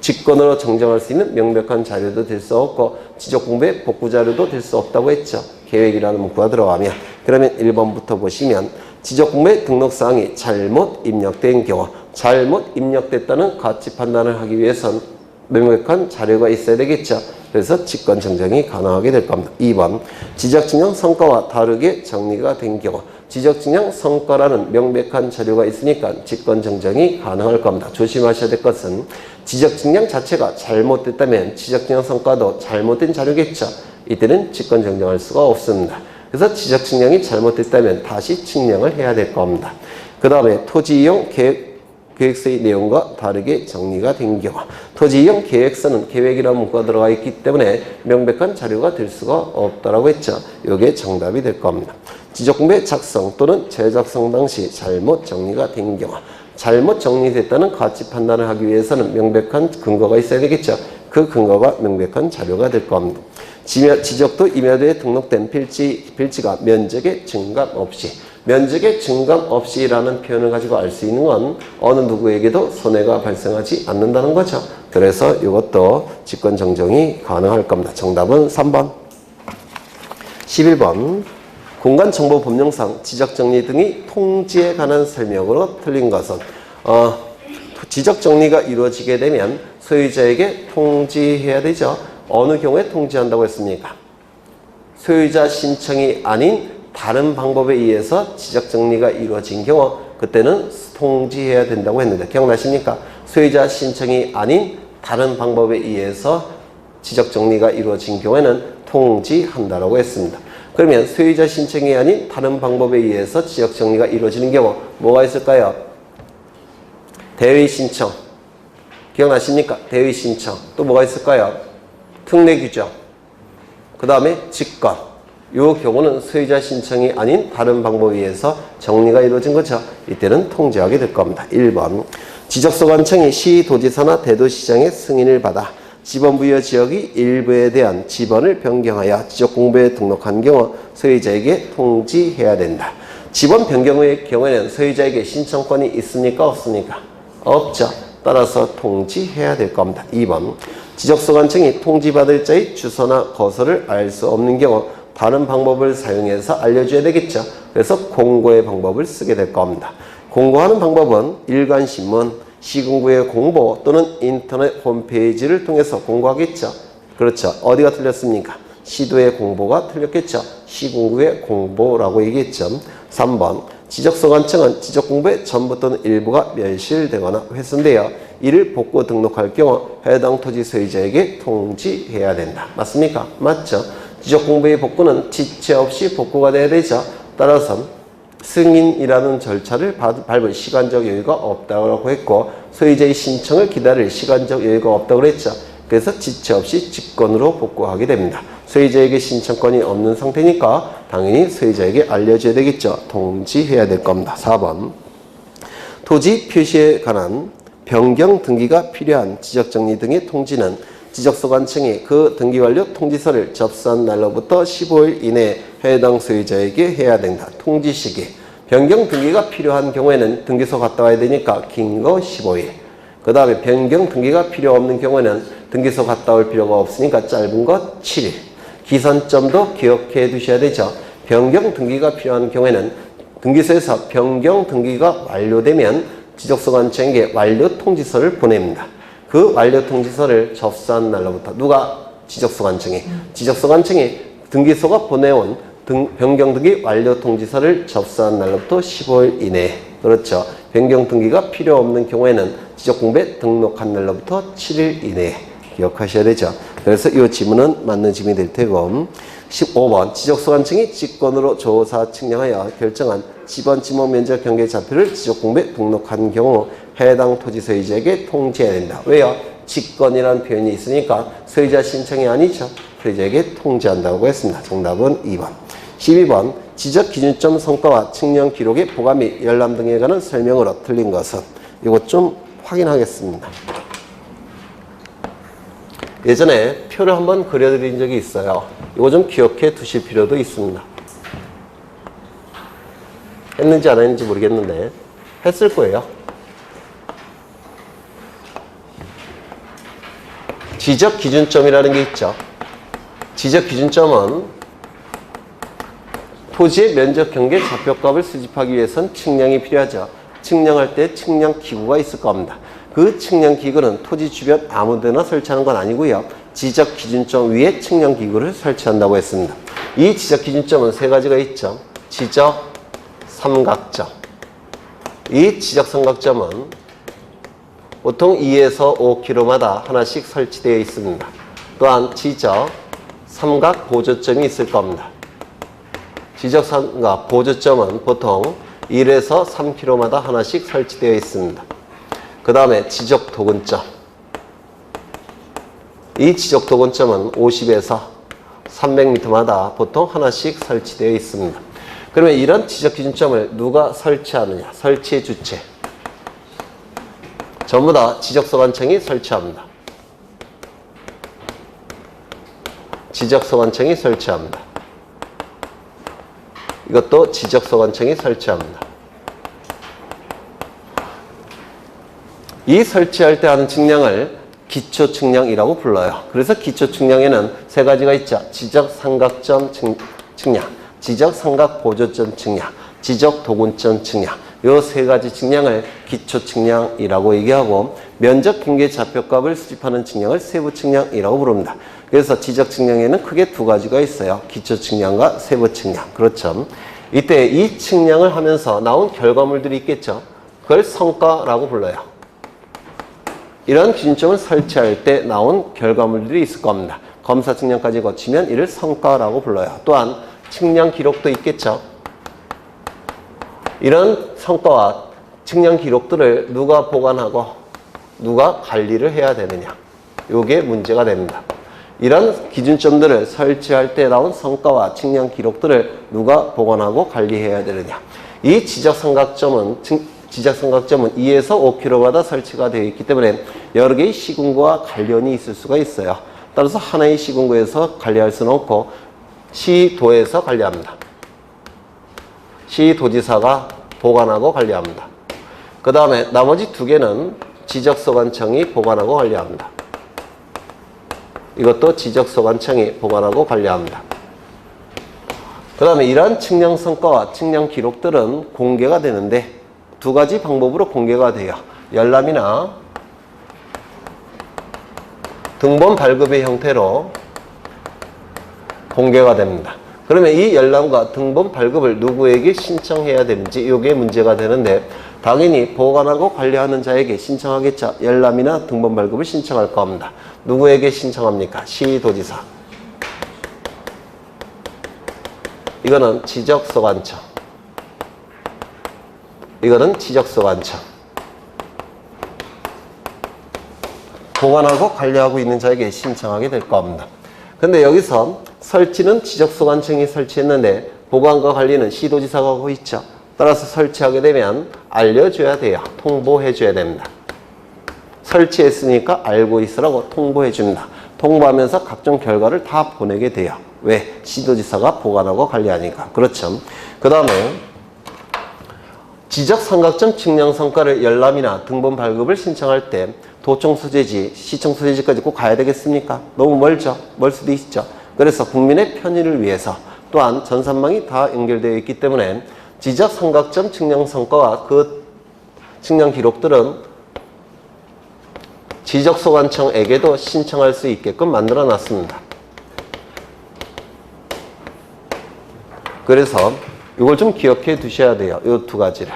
직권으로 정정할 수 있는 명백한 자료도 될 수 없고 지적공부의 복구 자료도 될 수 없다고 했죠. 계획이라는 문구가 들어가면. 그러면 1번부터 보시면 지적공부의 등록사항이 잘못 입력된 경우, 잘못 입력됐다는 가치 판단을 하기 위해선 명백한 자료가 있어야 되겠죠. 그래서 직권 정정이 가능하게 될 겁니다. 2번 지적증명 성과와 다르게 정리가 된 경우, 지적증명 성과라는 명백한 자료가 있으니까 직권 정정이 가능할 겁니다. 조심하셔야 될 것은 지적증명 자체가 잘못됐다면 지적증명 성과도 잘못된 자료겠죠. 이때는 직권 정정할 수가 없습니다. 그래서 지적증명이 잘못됐다면 다시 측량을 해야 될 겁니다. 그 다음에 토지 이용 계획서의 내용과 다르게 정리가 된 경우. 토지 이용 계획서는 계획이라는 문구가 들어가 있기 때문에 명백한 자료가 될 수가 없다라고 했죠. 이게 정답이 될 겁니다. 지적공부의 작성 또는 재작성 당시 잘못 정리가 된 경우. 잘못 정리됐다는 가치 판단을 하기 위해서는 명백한 근거가 있어야 되겠죠. 그 근거가 명백한 자료가 될 겁니다. 지적도 임야도에 등록된 필지가 면적의 증감 없이, 면적의 증감 없이라는 표현을 가지고 알 수 있는 건 어느 누구에게도 손해가 발생하지 않는다는 거죠. 그래서 이것도 직권 정정이 가능할 겁니다. 정답은 3번. 11번. 공간정보법령상 지적정리 등이 통지에 관한 설명으로 틀린 것은 지적정리가 이루어지게 되면 소유자에게 통지해야 되죠. 어느 경우에 통지한다고 했습니까? 소유자 신청이 아닌 다른 방법에 의해서 지적정리가 이루어진 경우 그때는 통지해야 된다고 했는데 기억나십니까? 소유자 신청이 아닌 다른 방법에 의해서 지적정리가 이루어진 경우에는 통지한다고 했습니다. 그러면 소유자 신청이 아닌 다른 방법에 의해서 지적정리가 이루어지는 경우 뭐가 있을까요? 대의 신청. 기억나십니까? 대의 신청. 또 뭐가 있을까요? 특례 규정. 그 다음에 직권. 이 경우는 소유자 신청이 아닌 다른 방법에 의해서 정리가 이루어진 거죠. 이때는 통지하게 될 겁니다. 1번. 지적소관청이 시도지사나 대도시장의 승인을 받아 지번부여 지역의 일부에 대한 지번을 변경하여 지적공부에 등록한 경우 소유자에게 통지해야 된다. 지번 변경의 경우에는 소유자에게 신청권이 있습니까? 없습니까? 없죠. 따라서 통지해야 될 겁니다. 2번. 지적소관청이 통지받을 자의 주소나 거소를 알 수 없는 경우 다른 방법을 사용해서 알려줘야 되겠죠. 그래서 공고의 방법을 쓰게 될 겁니다. 공고하는 방법은 일간신문, 시군구의 공보 또는 인터넷 홈페이지를 통해서 공고하겠죠. 그렇죠. 어디가 틀렸습니까? 시도의 공보가 틀렸겠죠. 시군구의 공보라고 얘기했죠. 3번. 지적소관청은 지적공부의 전부 또는 일부가 멸실되거나 훼손되어 이를 복구 등록할 경우 해당 토지 소유자에게 통지해야 된다. 맞습니까? 맞죠. 지적공부의 복구는 지체 없이 복구가 돼야 되죠. 따라서 승인이라는 절차를 밟을 시간적 여유가 없다고 했고 소유자의 신청을 기다릴 시간적 여유가 없다고 했죠. 그래서 지체 없이 직권으로 복구하게 됩니다. 소유자에게 신청권이 없는 상태니까 당연히 소유자에게 알려줘야 되겠죠. 통지해야 될 겁니다. 4번. 토지 표시에 관한 변경 등기가 필요한 지적정리 등의 통지는 지적소관청이 그 등기 완료 통지서를 접수한 날로부터 15일 이내에 해당 소유자에게 해야 된다. 통지 시기. 변경 등기가 필요한 경우에는 등기소 갔다 와야 되니까 긴 거 15일. 그 다음에 변경 등기가 필요 없는 경우에는 등기소 갔다 올 필요가 없으니까 짧은 거 7일. 기선점도 기억해 두셔야 되죠. 변경 등기가 필요한 경우에는 등기소에서 변경 등기가 완료되면 지적소관청에게 완료 통지서를 보냅니다. 그 완료 통지서를 접수한 날로부터 누가? 지적소관청이. 지적소관청이 등기소가 보내온 변경 등기 완료 통지서를 접수한 날로부터 15일 이내에. 그렇죠. 변경 등기가 필요 없는 경우에는 지적공부에 등록한 날로부터 7일 이내에 기억하셔야 되죠. 그래서 이 지문은 맞는 지문이 될 테고 15번. 지적소관청이 직권으로 조사 측량하여 결정한 지번 지목 면적 경계 좌표를 지적공부에 등록한 경우 해당 토지 소유자에게 통지해야 된다. 왜요? 직권이라는 표현이 있으니까 소유자 신청이 아니죠. 소유자에게 통지한다고 했습니다. 정답은 2번. 12번. 지적 기준점 성과와 측량 기록의 보관 및 열람 등에 관한 설명으로 틀린 것은 이것 좀 확인하겠습니다. 예전에 표를 한번 그려드린 적이 있어요. 이거 좀 기억해 두실 필요도 있습니다. 했는지 안 했는지 모르겠는데 했을 거예요. 지적 기준점이라는 게 있죠. 지적 기준점은 토지의 면적 경계 좌표값을 수집하기 위해선 측량이 필요하죠. 측량할 때 측량 기구가 있을 겁니다. 그 측량 기구는 토지 주변 아무 데나 설치하는 건 아니고요. 지적 기준점 위에 측량 기구를 설치한다고 했습니다. 이 지적 기준점은 세 가지가 있죠. 지적 삼각점. 이 지적 삼각점은 보통 2에서 5km마다 하나씩 설치되어 있습니다. 또한 지적 삼각 보조점이 있을 겁니다. 지적 삼각 보조점은 보통 1에서 3km마다 하나씩 설치되어 있습니다. 그 다음에 지적 도근점. 이 지적 도근점은 50에서 300m마다 보통 하나씩 설치되어 있습니다. 그러면 이런 지적 기준점을 누가 설치하느냐? 설치의 주체. 전부 다 지적소관청이 설치합니다. 지적소관청이 설치합니다. 이것도 지적소관청이 설치합니다. 이 설치할 때 하는 측량을 기초측량이라고 불러요. 그래서 기초측량에는 세 가지가 있죠. 지적삼각점 측량, 지적삼각보조점 측량, 지적도근점 측량. 요 세 가지 측량을 기초측량이라고 얘기하고, 면적 경계 좌표값을 수집하는 측량을 세부측량이라고 부릅니다. 그래서 지적측량에는 크게 두 가지가 있어요. 기초측량과 세부측량. 그렇죠. 이때 이 측량을 하면서 나온 결과물들이 있겠죠. 그걸 성과라고 불러요. 이런 기준점을 설치할 때 나온 결과물들이 있을 겁니다. 검사 측량까지 거치면 이를 성과라고 불러요. 또한 측량 기록도 있겠죠. 이런 성과와 측량 기록들을 누가 보관하고 누가 관리를 해야 되느냐. 이게 문제가 됩니다. 이런 기준점들을 설치할 때 나온 성과와 측량 기록들을 누가 보관하고 관리해야 되느냐. 이 지적삼각점은 2에서 5km마다 설치가 되어 있기 때문에 여러 개의 시군구와 관련이 있을 수가 있어요. 따라서 하나의 시군구에서 관리할 수는 없고 시도에서 관리합니다. 시도지사가 보관하고 관리합니다. 그 다음에 나머지 두 개는 지적소관청이 보관하고 관리합니다. 이것도 지적소관청이 보관하고 관리합니다. 그 다음에 이러한 측량 성과와 측량 기록들은 공개가 되는데 두 가지 방법으로 공개가 돼요. 열람이나 등본 발급의 형태로 공개가 됩니다. 그러면 이 열람과 등본 발급을 누구에게 신청해야 되는지 이게 문제가 되는데, 당연히 보관하고 관리하는 자에게 신청하겠죠. 열람이나 등본 발급을 신청할 겁니다. 누구에게 신청합니까? 시도지사. 이거는 지적소관청. 이거는 지적소관청. 보관하고 관리하고 있는 자에게 신청하게 될 겁니다. 근데 여기서 설치는 지적소관청이 설치했는데 보관과 관리는 시도지사가 하고 있죠. 따라서 설치하게 되면 알려줘야 돼요. 통보해줘야 됩니다. 설치했으니까 알고 있으라고 통보해줍니다. 통보하면서 각종 결과를 다 보내게 돼요. 왜? 시도지사가 보관하고 관리하니까. 그렇죠. 그 다음에 지적삼각점 측량 성과를 열람이나 등본 발급을 신청할 때 도청 소재지, 시청 소재지까지 꼭 가야 되겠습니까? 너무 멀죠? 멀 수도 있죠. 그래서 국민의 편의를 위해서, 또한 전산망이 다 연결되어 있기 때문에 지적삼각점 측량 성과와 그 측량 기록들은 지적소관청에게도 신청할 수 있게끔 만들어 놨습니다. 그래서 이걸 좀 기억해 두셔야 돼요. 이 두 가지를.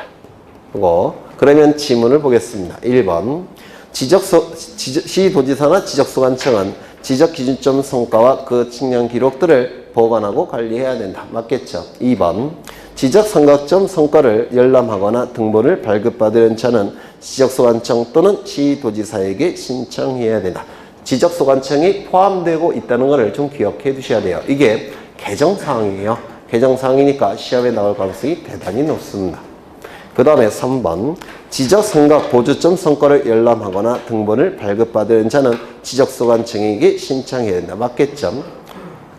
그러면 지문을 보겠습니다. 1번. 시도지사나 지적소관청은 지적기준점 성과와 그 측량 기록들을 보관하고 관리해야 된다. 맞겠죠? 2번. 지적삼각점 성과를 열람하거나 등본을 발급받은 자는 지적소관청 또는 시도지사에게 신청해야 된다. 지적소관청이 포함되고 있다는 것을 좀 기억해 두셔야 돼요. 이게 개정사항이에요. 개정사항이니까 시험에 나올 가능성이 대단히 높습니다. 그 다음에 3번. 지적삼각 보조점 성과를 열람하거나 등본을 발급받은 자는 지적소관청에게 신청해야 된다. 맞겠죠?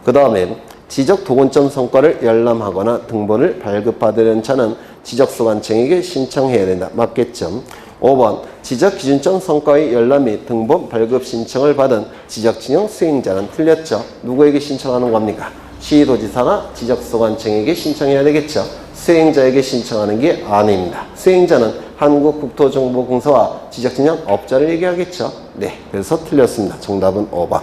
그 다음에 지적도근점 성과를 열람하거나 등본을 발급받은 자는 지적소관청에게 신청해야 된다. 맞겠죠? 5번. 지적기준점 성과의 열람 및 등본 발급 신청을 받은 지적진영 수행자는 틀렸죠? 누구에게 신청하는 겁니까? 시도지사나 지적소관청에게 신청해야 되겠죠? 수행자에게 신청하는 게 아닙니다. 수행자는 한국국토정보공사와 지적진영업자를 얘기하겠죠? 네, 그래서 틀렸습니다. 정답은 5번.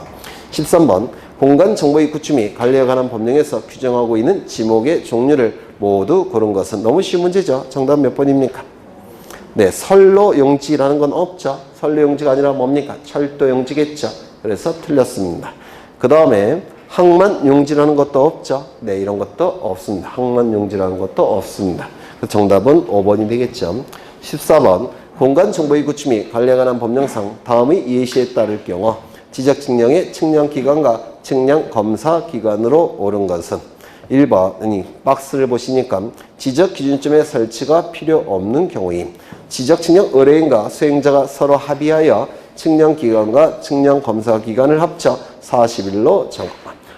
13번. 공간정보의 구축 관리에 관한 법령에서 규정하고 있는 지목의 종류를 모두 고른 것은 너무 쉬운 문제죠. 정답 몇 번입니까? 네, 선로용지라는 건 없죠. 선로용지가 아니라 뭡니까? 철도용지겠죠. 그래서 틀렸습니다. 그 다음에 항만용지라는 것도 없죠. 네, 이런 것도 없습니다. 항만용지라는 것도 없습니다. 정답은 5번이 되겠죠. 14번 공간정보의 구축 및 관리에 관한 법령상 다음의 예시에 따를 경우 지적측량의 측량기관과 측량검사기관으로 옳은 것은 1번이 박스를 보시니까 지적기준점의 설치가 필요 없는 경우임. 지적측량 의뢰인과 수행자가 서로 합의하여 측량기관과 측량검사기관을 합쳐 40일로 정한.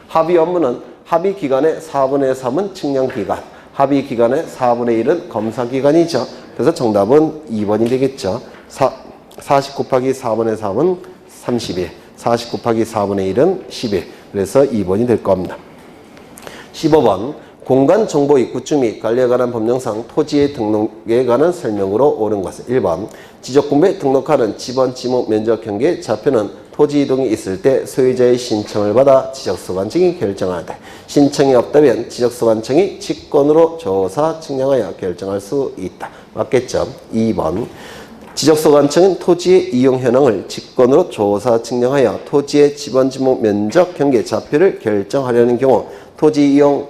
합의 업무는 합의기간의 4분의 3은 측량기관, 합의기간의 4분의 1은 검사기관이죠. 그래서 정답은 2번이 되겠죠. 40 곱하기 4분의 3은 30일, 40 곱하기 4분의 1은 10일. 그래서 2번이 될 겁니다. 15번 공간정보의 구축 및 관리에 관한 법령상 토지의 등록에 관한 설명으로 옳은 것은 1번 지적군부에 등록하는 지번, 지목, 면적, 경계, 좌표는 토지 이동이 있을 때 소유자의 신청을 받아 지적소관청이 결정하되 신청이 없다면 지적소관청이 직권으로 조사, 측량하여 결정할 수 있다. 맞겠죠? 2번 지적소관청은 토지의 이용 현황을 직권으로 조사, 측량하여 토지의 지번, 지목, 면적, 경계, 좌표를 결정하려는 경우 토지 이용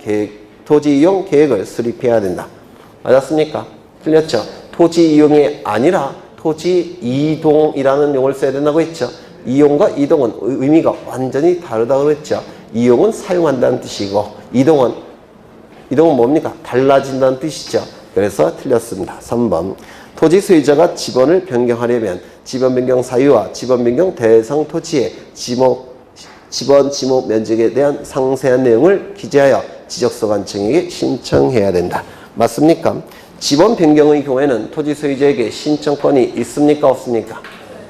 계획을 수립해야 된다. 맞았습니까? 틀렸죠? 토지 이용이 아니라 토지 이동이라는 용어를 써야 된다고 했죠. 이용과 이동은 의미가 완전히 다르다고 했죠. 이용은 사용한다는 뜻이고 이동은 뭡니까? 달라진다는 뜻이죠. 그래서 틀렸습니다. 3번 토지 소유자가 지번을 변경하려면 지번 변경 사유와 지번 변경 대상 토지의 지번, 지목, 면적에 대한 상세한 내용을 기재하여 지적소관청에게 신청해야 된다. 맞습니까? 지번 변경의 경우에는 토지 소유자에게 신청권이 있습니까? 없습니까?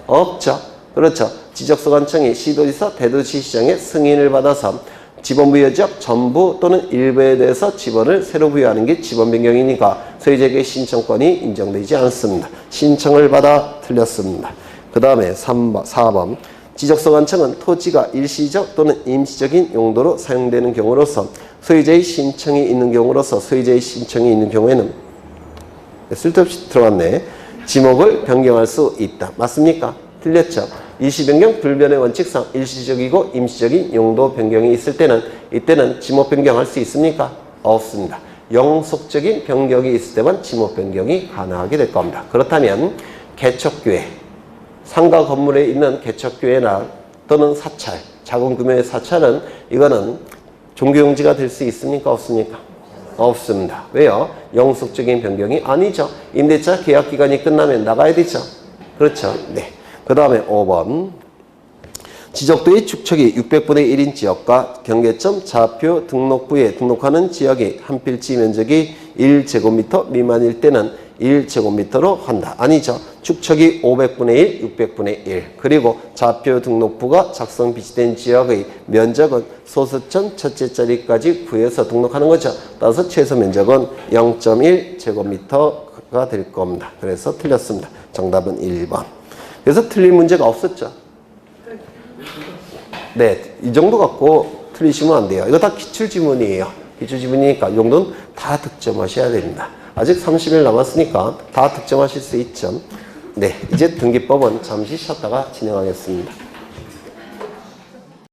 없죠. 그렇죠. 지적소관청이 시도지사, 대도시시장의 승인을 받아서 지번 부여 지역 전부 또는 일부에 대해서 지번을 새로 부여하는 게 지번 변경이니까 소유자에게 신청권이 인정되지 않습니다. 신청을 받아 틀렸습니다. 그 다음에 4번 지적소관청은 토지가 일시적 또는 임시적인 용도로 사용되는 경우로서 소유자의 신청이 있는 경우에는 쓸데없이 들어갔네. 지목을 변경할 수 있다. 맞습니까? 틀렸죠? 일시변경 불변의 원칙상 일시적이고 임시적인 용도 변경이 있을 때는 이때는 지목 변경할 수 있습니까? 없습니다. 영속적인 변경이 있을 때만 지목 변경이 가능하게 될 겁니다. 그렇다면 개척교회, 상가 건물에 있는 개척교회나 또는 사찰, 작은 규모의 사찰은 이거는 종교용지가 될 수 있습니까? 없습니까? 없습니다. 왜요? 영속적인 변경이 아니죠. 임대차 계약 기간이 끝나면 나가야 되죠. 그렇죠. 네. 그 다음에 5번 지적도의 축척이 600분의 1인 지역과 경계점 좌표 등록부에 등록하는 지역의 한 필지 면적이 1제곱미터 미만일 때는 1제곱미터로 한다. 아니죠. 축척이 500분의 1, 600분의 1 그리고 좌표 등록부가 작성 비치된 지역의 면적은 소수점 첫째 자리까지 구해서 등록하는 거죠. 따라서 최소 면적은 0.1제곱미터가 될 겁니다. 그래서 틀렸습니다. 정답은 1번. 그래서 틀린 문제가 없었죠. 네, 이 정도 갖고 틀리시면 안 돼요. 이거 다 기출지문이에요. 기출지문이니까 이 정도는 다 득점하셔야 됩니다. 아직 30일 남았으니까 다 득점하실 수 있죠. 네, 이제 등기법은 잠시 쉬었다가 진행하겠습니다.